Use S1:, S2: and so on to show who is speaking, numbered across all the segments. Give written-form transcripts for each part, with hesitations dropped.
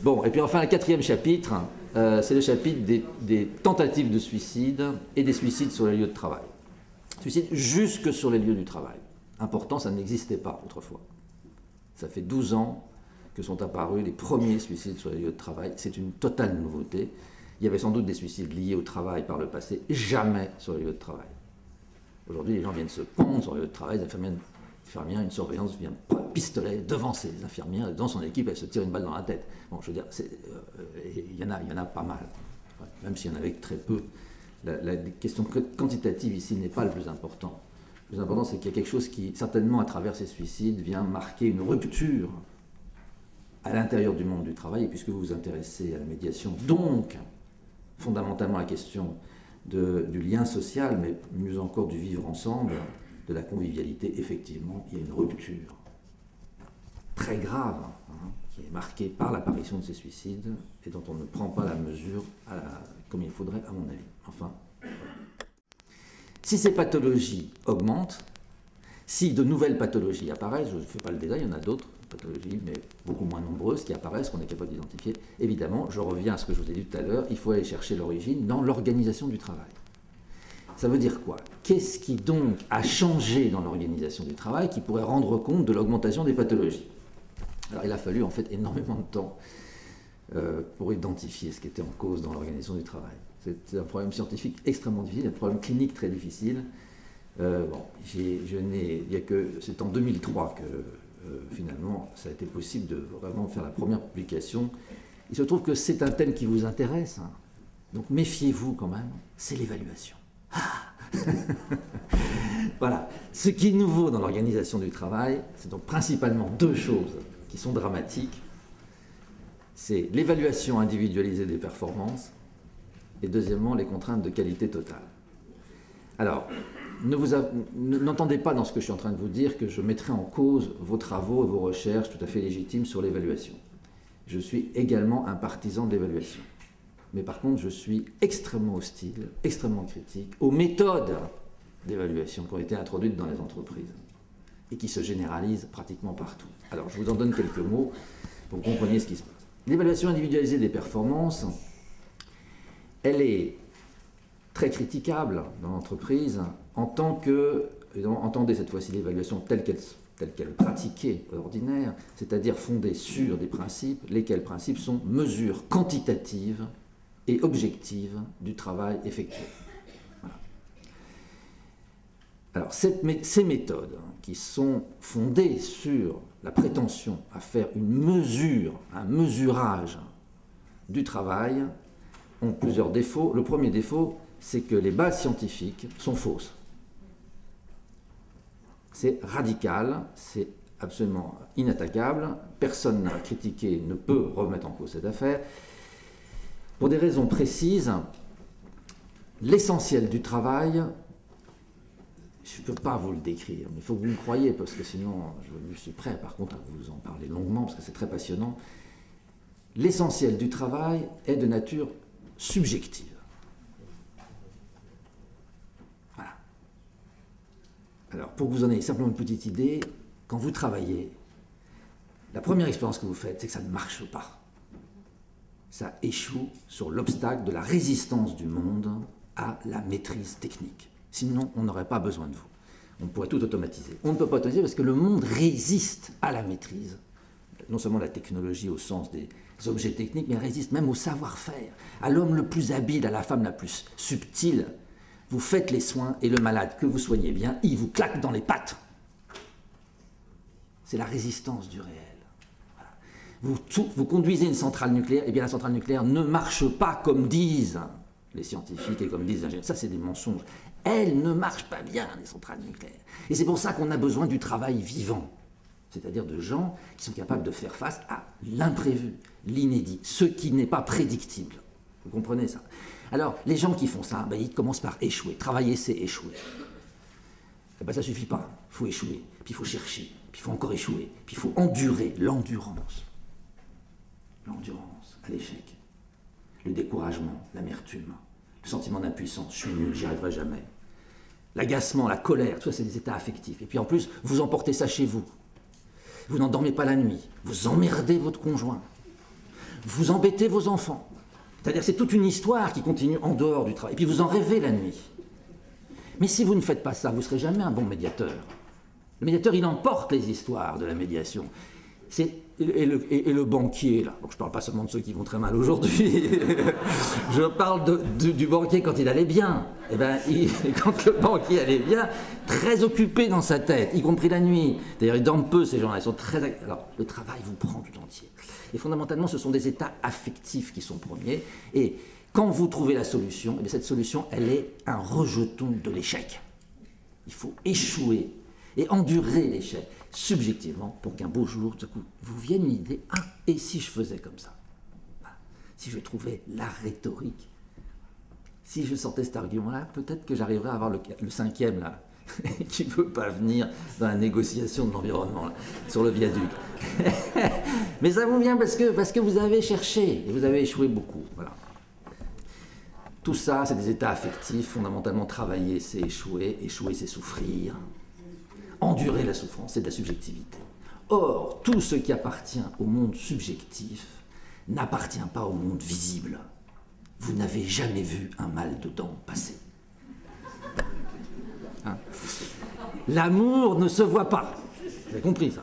S1: Bon, et puis enfin, le quatrième chapitre, c'est le chapitre des tentatives de suicide et des suicides sur les lieux de travail. Suicide jusque sur les lieux du travail. Important, ça n'existait pas autrefois. Ça fait 12 ans que sont apparus les premiers suicides sur les lieux de travail. C'est une totale nouveauté. Il y avait sans doute des suicides liés au travail par le passé, jamais sur les lieux de travail. Aujourd'hui, les gens viennent se pendre sur les lieux de travail, les infirmières, une surveillance vient prendre un pistolet devant ces infirmières, et dans son équipe, elle se tire une balle dans la tête. Bon, je veux dire, il y en a pas mal, même s'il y en avait très peu. La question quantitative ici n'est pas le plus important. Le plus important, c'est qu'il y a quelque chose qui, certainement à travers ces suicides, vient marquer une rupture à l'intérieur du monde du travail, et puisque vous vous intéressez à la médiation, donc fondamentalement à la question du lien social, mais mieux encore du vivre ensemble, de la convivialité, effectivement, il y a une rupture très grave, qui est marquée par l'apparition de ces suicides, et dont on ne prend pas la mesure comme il faudrait, à mon avis. Enfin, voilà. Si ces pathologies augmentent, si de nouvelles pathologies apparaissent, je ne fais pas le détail, il y en a d'autres pathologies, mais beaucoup moins nombreuses qui apparaissent, qu'on est capable d'identifier, évidemment, je reviens à ce que je vous ai dit tout à l'heure, il faut aller chercher l'origine dans l'organisation du travail. Ça veut dire quoi? Qu'est-ce qui donc a changé dans l'organisation du travail qui pourrait rendre compte de l'augmentation des pathologies? Alors il a fallu en fait énormément de temps pour identifier ce qui était en cause dans l'organisation du travail. C'est un problème scientifique extrêmement difficile, un problème clinique très difficile. C'est en 2003 que finalement ça a été possible de vraiment faire la première publication. Il se trouve que c'est un thème qui vous intéresse, hein. Donc méfiez-vous quand même, c'est l'évaluation. Voilà. Ce qui est nouveau dans l'organisation du travail, c'est donc principalement deux choses qui sont dramatiques. C'est l'évaluation individualisée des performances et deuxièmement les contraintes de qualité totale. Alors, n'entendez pas dans ce que je suis en train de vous dire que je mettrai en cause vos travaux et vos recherches tout à fait légitimes sur l'évaluation. Je suis également un partisan de l'évaluation. Mais par contre, je suis extrêmement hostile, extrêmement critique aux méthodes d'évaluation qui ont été introduites dans les entreprises et qui se généralisent pratiquement partout. Alors, je vous en donne quelques mots pour que vous compreniez ce qui se passe. L'évaluation individualisée des performances, elle est très critiquable dans l'entreprise en tant que, entendez cette fois-ci l'évaluation telle qu'elle est pratiquée ordinaire, c'est-à-dire fondée sur des principes, lesquels principes sont mesures quantitatives et objectives du travail effectué. Voilà. Alors, ces méthodes qui sont fondées sur la prétention à faire une mesure, un mesurage du travail, ont plusieurs défauts. Le premier défaut, c'est que les bases scientifiques sont fausses. C'est radical, c'est absolument inattaquable, personne n'a critiqué, ne peut remettre en cause cette affaire. Pour des raisons précises, l'essentiel du travail, je ne peux pas vous le décrire, mais il faut que vous me croyiez, parce que sinon, je suis prêt par contre à vous en parler longuement, parce que c'est très passionnant. L'essentiel du travail est de nature subjective. Voilà. Alors, pour que vous en ayez simplement une petite idée, quand vous travaillez, la première expérience que vous faites, c'est que ça ne marche pas. Ça échoue sur l'obstacle de la résistance du monde à la maîtrise technique. Sinon, on n'aurait pas besoin de vous. On pourrait tout automatiser. On ne peut pas automatiser parce que le monde résiste à la maîtrise. Non seulement la technologie au sens des objets techniques, mais elle résiste même au savoir-faire, à l'homme le plus habile, à la femme la plus subtile. Vous faites les soins et le malade, que vous soignez bien, il vous claque dans les pattes. C'est la résistance du réel. Vous conduisez une centrale nucléaire, et bien la centrale nucléaire ne marche pas comme disent les scientifiques et comme disent les ingénieurs. Ça, c'est des mensonges. Elle ne marche pas bien, les centrales nucléaires. Et c'est pour ça qu'on a besoin du travail vivant, c'est-à-dire de gens qui sont capables de faire face à l'imprévu, l'inédit, ce qui n'est pas prédictible. Vous comprenez ça? Alors, les gens qui font ça, ben, ils commencent par échouer. Travailler, c'est échouer. Eh ben, ça ne suffit pas. Il faut échouer, puis il faut chercher, puis il faut encore échouer, puis il faut endurer l'endurance. L'endurance à l'échec, le découragement, l'amertume, le sentiment d'impuissance, je suis nul, j'y arriverai jamais, l'agacement, la colère, tout ça c'est des états affectifs. Et puis en plus, vous emportez ça chez vous. Vous n'endormez pas la nuit, vous emmerdez votre conjoint, Vous embêtez vos enfants. C'est-à-dire que c'est toute une histoire qui continue en dehors du travail. Et puis vous en rêvez la nuit. Mais si vous ne faites pas ça, vous ne serez jamais un bon médiateur. Le médiateur, il emporte les histoires de la médiation. Et le banquier, là, bon, je ne parle pas seulement de ceux qui vont très mal aujourd'hui, je parle du banquier quand il allait bien. Eh ben, quand le banquier allait bien, très occupé dans sa tête, y compris la nuit. D'ailleurs, ils dorment peu, ces gens-là, ils sont très... Alors, le travail vous prend tout entier. Et fondamentalement, ce sont des états affectifs qui sont premiers. Et quand vous trouvez la solution, eh bien, cette solution, elle est un rejeton de l'échec. Il faut échouer et endurer l'échec subjectivement pour qu'un beau jour, tout à coup, vous vienne une idée. Ah, et si je faisais comme ça? Si je trouvais la rhétorique, si je sortais cet argument-là, peut-être que j'arriverais à avoir le cinquième, là, qui ne veut pas venir dans la négociation de l'environnement, là, sur le viaduc. Mais ça vous vient parce que vous avez cherché, et vous avez échoué beaucoup. Voilà. Tout ça, c'est des états affectifs. Fondamentalement, travailler, c'est échouer. Échouer, c'est souffrir. Endurer la souffrance, c'est de la subjectivité. Or, tout ce qui appartient au monde subjectif n'appartient pas au monde visible. Vous n'avez jamais vu un mal de dents passer. Hein? L'amour ne se voit pas. Vous avez compris ça?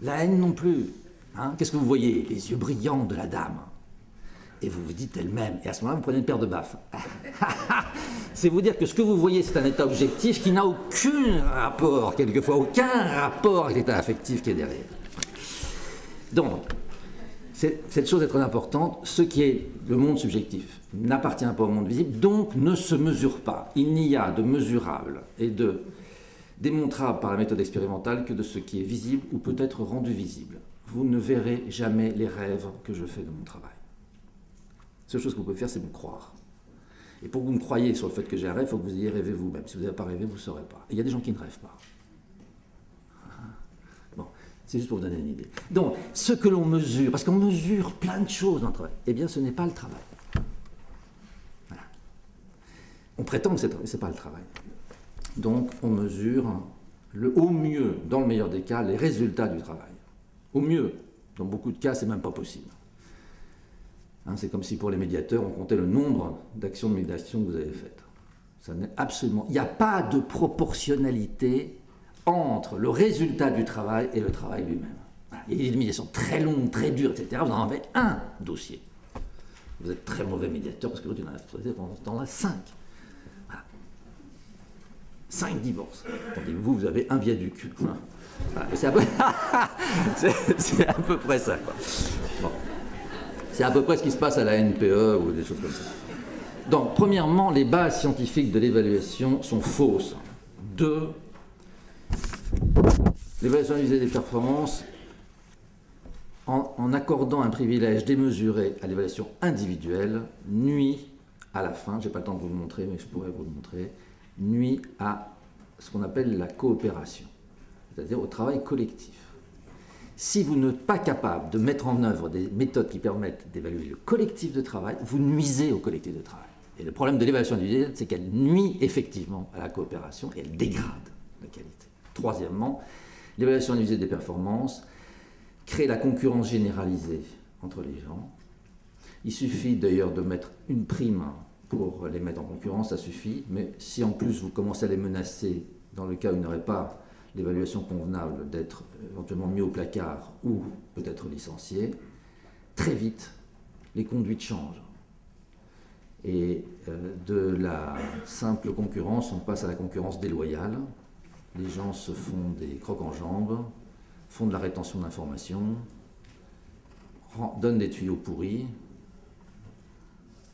S1: La haine non plus. Hein? Qu'est-ce que vous voyez? Les yeux brillants de la dame. Et vous vous dites elle-même, et à ce moment-là, vous prenez une paire de baffes. C'est vous dire que ce que vous voyez, c'est un état objectif qui n'a aucun rapport, quelquefois, aucun rapport avec l'état affectif qui est derrière. Donc, cette chose est très importante. Ce qui est le monde subjectif n'appartient pas au monde visible, donc ne se mesure pas. Il n'y a de mesurable et de démontrable par la méthode expérimentale que de ce qui est visible ou peut être rendu visible. Vous ne verrez jamais les rêves que je fais de mon travail. La seule chose que vous pouvez faire, c'est me croire. Et pour que vous me croyiez sur le fait que j'ai un rêve, il faut que vous ayez rêvé vous-même. Si vous n'avez pas rêvé, vous ne saurez pas. Et il y a des gens qui ne rêvent pas. Bon, c'est juste pour vous donner une idée. Donc, ce que l'on mesure, parce qu'on mesure plein de choses dans le travail, eh bien, ce n'est pas le travail. Voilà. On prétend que ce n'est pas le travail. Donc, on mesure, au mieux, dans le meilleur des cas, les résultats du travail. Au mieux, dans beaucoup de cas, c'est même pas possible. Hein, c'est comme si pour les médiateurs, on comptait le nombre d'actions de médiation que vous avez faites. Ça n'est absolument... Il n'y a pas de proportionnalité entre le résultat du travail et le travail lui-même. Voilà. Il y a des médiations très longues, très dures, etc. Vous en avez un dossier. Vous êtes très mauvais médiateur parce que l'autre, il en a fait pendant ce temps-là 5. Voilà. 5 divorces. Vous avez un viaduc. Voilà. Voilà. C'est à peu près ça, quoi. Bon. C'est à peu près ce qui se passe à la NPE ou des choses comme ça. Donc, premièrement, les bases scientifiques de l'évaluation sont fausses. 2. L'évaluation individuelle des performances, en accordant un privilège démesuré à l'évaluation individuelle, nuit à la fin, je n'ai pas le temps de vous le montrer, mais je pourrais vous le montrer, nuit à ce qu'on appelle la coopération, c'est-à-dire au travail collectif. Si vous n'êtes pas capable de mettre en œuvre des méthodes qui permettent d'évaluer le collectif de travail, vous nuisez au collectif de travail. Et le problème de l'évaluation individuelle, c'est qu'elle nuit effectivement à la coopération et elle dégrade la qualité. Troisièmement, l'évaluation individuelle des performances crée la concurrence généralisée entre les gens. Il suffit d'ailleurs de mettre une prime pour les mettre en concurrence, ça suffit, mais si en plus vous commencez à les menacer dans le cas où il n'y aurait pas l'évaluation convenable d'être éventuellement mis au placard ou peut-être licencié, très vite, les conduites changent. Et de la simple concurrence, on passe à la concurrence déloyale. Les gens se font des crocs en jambes, font de la rétention d'informations, donnent des tuyaux pourris,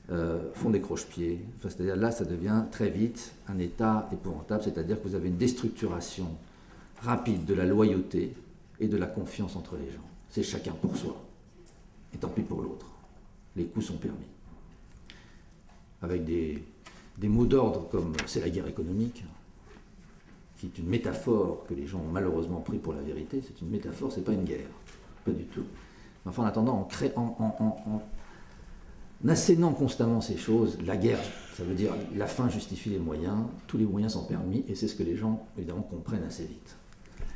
S1: font des croche-pieds. Enfin, c'est-à-dire là, ça devient très vite un état épouvantable, c'est-à-dire que vous avez une déstructuration rapide de la loyauté et de la confiance entre les gens. C'est chacun pour soi. Et tant pis pour l'autre. Les coups sont permis. Avec des mots d'ordre comme « c'est la guerre économique », qui est une métaphore que les gens ont malheureusement pris pour la vérité. C'est une métaphore, c'est pas une guerre. Pas du tout. Enfin, en attendant, en assénant constamment ces choses, la guerre, ça veut dire la fin justifie les moyens, tous les moyens sont permis, et c'est ce que les gens, évidemment, comprennent assez vite.